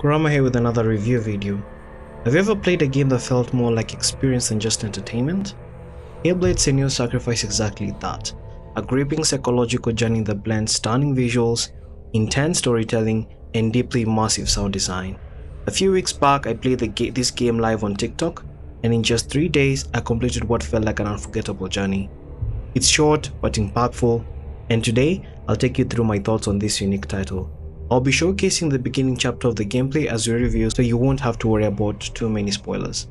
Kurama here with another review video. Have you ever played a game that felt more like experience than just entertainment? Hellblade Senua's Sacrifice exactly that. A gripping psychological journey that blends stunning visuals, intense storytelling, and deeply immersive sound design. A few weeks back I played this game live on TikTok, and in just 3 days I completed what felt like an unforgettable journey. It's short but impactful, and today I'll take you through my thoughts on this unique title. I'll be showcasing the beginning chapter of the gameplay as we review, so you won't have to worry about too many spoilers.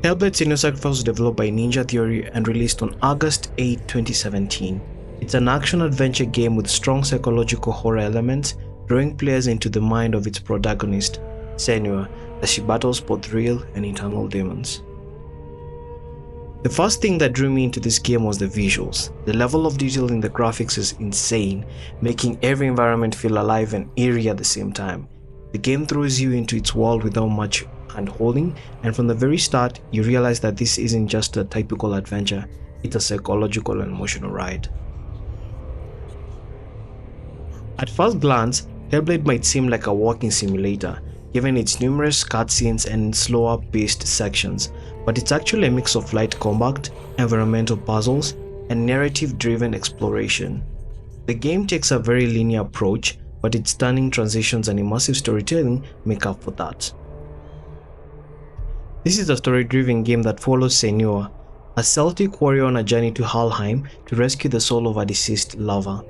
Hellblade: Senua's Sacrifice was developed by Ninja Theory and released on August 8, 2017. It's an action-adventure game with strong psychological horror elements, drawing players into the mind of its protagonist, Senua, as she battles both real and eternal demons. The first thing that drew me into this game was the visuals. The level of detail in the graphics is insane, making every environment feel alive and eerie at the same time. The game throws you into its world without much hand-holding, and from the very start, you realize that this isn't just a typical adventure, it's a psychological and emotional ride. At first glance, Hellblade might seem like a walking simulator, given its numerous cutscenes and slower paced sections, but it's actually a mix of light combat, environmental puzzles, and narrative-driven exploration. The game takes a very linear approach, but its stunning transitions and immersive storytelling make up for that. This is a story-driven game that follows Senua, a Celtic warrior on a journey to Helheim to rescue the soul of a deceased lover.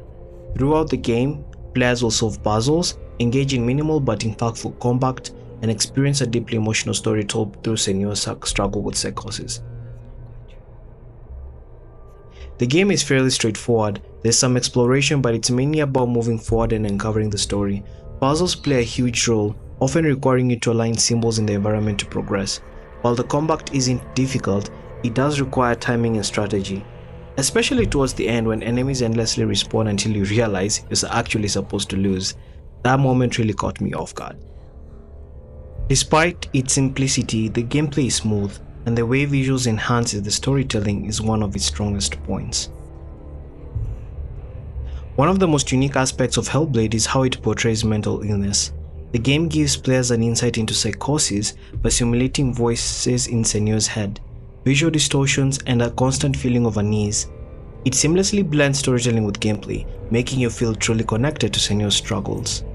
Throughout the game, players will solve puzzles, engage in minimal but impactful combat, and experience a deeply emotional story told through Senua's struggle with psychosis. The game is fairly straightforward. There's some exploration, but it's mainly about moving forward and uncovering the story. Puzzles play a huge role, often requiring you to align symbols in the environment to progress. While the combat isn't difficult, it does require timing and strategy, especially towards the end when enemies endlessly respawn until you realize you're actually supposed to lose. That moment really caught me off guard. Despite its simplicity, the gameplay is smooth, and the way visuals enhances the storytelling is one of its strongest points. One of the most unique aspects of Hellblade is how it portrays mental illness. The game gives players an insight into psychosis by simulating voices in Senua's head, visual distortions, and a constant feeling of unease. It seamlessly blends storytelling with gameplay, making you feel truly connected to Senua's struggles.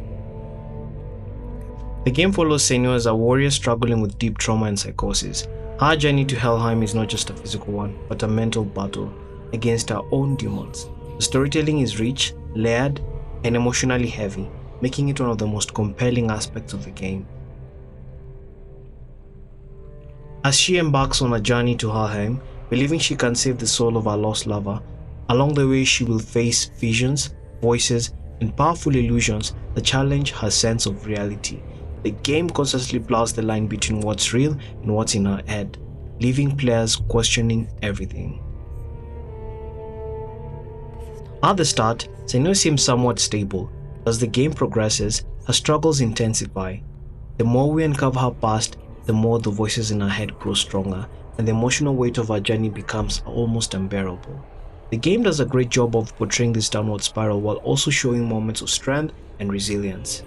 The game follows Senua as a warrior struggling with deep trauma and psychosis. Her journey to Helheim is not just a physical one, but a mental battle against her own demons. The storytelling is rich, layered, and emotionally heavy, making it one of the most compelling aspects of the game. As she embarks on a journey to Helheim, believing she can save the soul of her lost lover, along the way she will face visions, voices, and powerful illusions that challenge her sense of reality. The game constantly blurs the line between what's real and what's in her head, leaving players questioning everything. At the start, Senua seems somewhat stable. As the game progresses, her struggles intensify. The more we uncover her past, the more the voices in her head grow stronger, and the emotional weight of her journey becomes almost unbearable. The game does a great job of portraying this downward spiral while also showing moments of strength and resilience.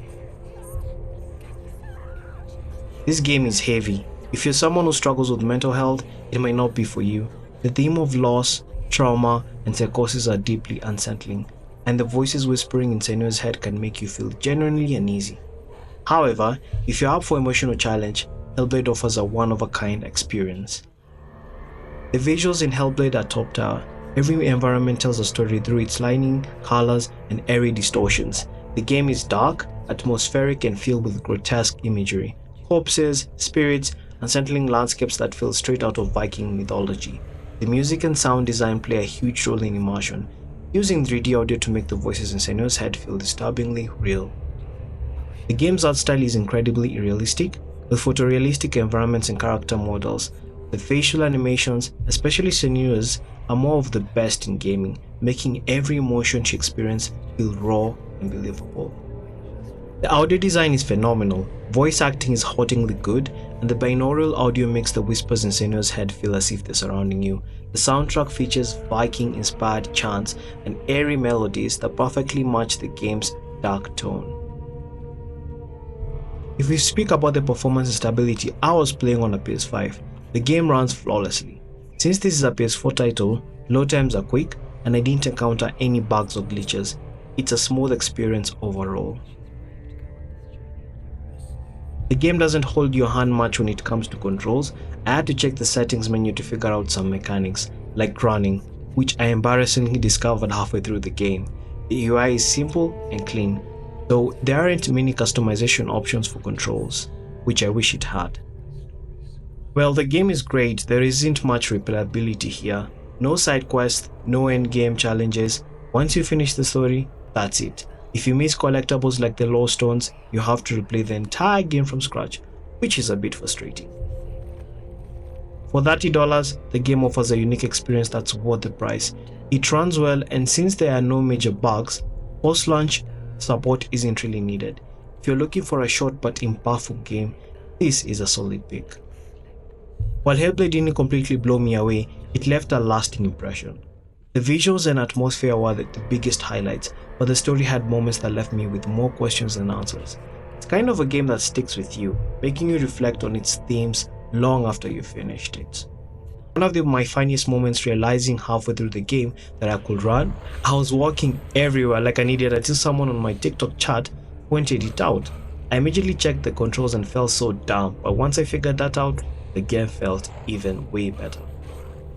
This game is heavy. If you're someone who struggles with mental health, it might not be for you. The theme of loss, trauma, and psychosis are deeply unsettling, and the voices whispering in Senua's head can make you feel genuinely uneasy. However, if you're up for emotional challenge, Hellblade offers a one-of-a-kind experience. The visuals in Hellblade are top tier. Every environment tells a story through its lighting, colors, and airy distortions. The game is dark, atmospheric, and filled with grotesque imagery. Corpses, spirits, unsettling landscapes that feel straight out of Viking mythology. The music and sound design play a huge role in immersion, using 3D audio to make the voices in Senua's head feel disturbingly real. The game's art style is incredibly realistic, with photorealistic environments and character models. The facial animations, especially Senua's, are more of the best in gaming, making every emotion she experiences feel raw and believable. The audio design is phenomenal, voice acting is hauntingly good, and the binaural audio makes the whispers in Senua's head feel as if they're surrounding you. The soundtrack features Viking-inspired chants and airy melodies that perfectly match the game's dark tone. If we speak about the performance and stability, I was playing on a PS5. The game runs flawlessly. Since this is a PS4 title, load times are quick and I didn't encounter any bugs or glitches. It's a smooth experience overall. The game doesn't hold your hand much when it comes to controls. I had to check the settings menu to figure out some mechanics, like running, which I embarrassingly discovered halfway through the game. The UI is simple and clean, though there aren't many customization options for controls, which I wish it had. Well, the game is great, there isn't much replayability here. No side quests, no endgame challenges. Once you finish the story, that's it. If you miss collectibles like the Lost Stones, you have to replay the entire game from scratch, which is a bit frustrating. For $30, the game offers a unique experience that's worth the price. It runs well, and since there are no major bugs, post-launch support isn't really needed. If you're looking for a short but impactful game, this is a solid pick. While Hellblade didn't completely blow me away, it left a lasting impression. The visuals and atmosphere were the biggest highlights, but the story had moments that left me with more questions than answers. It's kind of a game that sticks with you, making you reflect on its themes long after you've finished it. One of my funniest moments realizing halfway through the game that I could run, I was walking everywhere like an idiot until someone on my TikTok chat pointed it out. I immediately checked the controls and felt so dumb, but once I figured that out, the game felt even way better.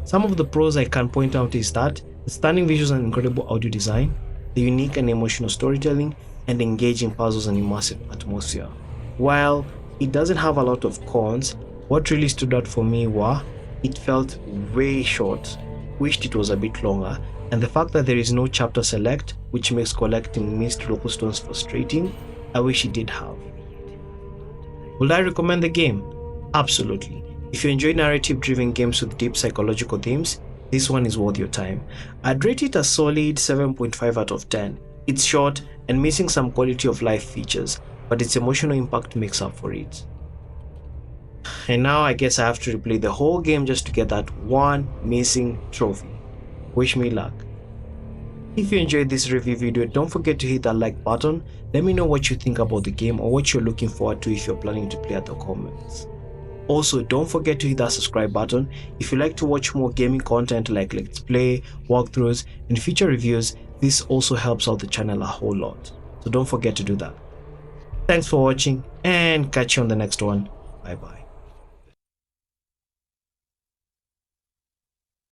Some of the pros I can point out is that the stunning visuals and incredible audio design, the unique and emotional storytelling, and engaging puzzles and immersive atmosphere. While it doesn't have a lot of cons, what really stood out for me were it felt way short, wished it was a bit longer, and the fact that there is no chapter select, which makes collecting missed local stones frustrating. I wish it did have. Would I recommend the game? Absolutely. If you enjoy narrative-driven games with deep psychological themes, this one is worth your time. I'd rate it a solid 7.5 out of 10. It's short and missing some quality of life features, but its emotional impact makes up for it. And now I guess I have to replay the whole game just to get that one missing trophy. Wish me luck. If you enjoyed this review video, don't forget to hit that like button. Let me know what you think about the game or what you're looking forward to if you're planning to play at the comments. Also, don't forget to hit that subscribe button. If you like to watch more gaming content like let's play, walkthroughs, and feature reviews, this also helps out the channel a whole lot. So don't forget to do that. Thanks for watching and catch you on the next one. Bye bye.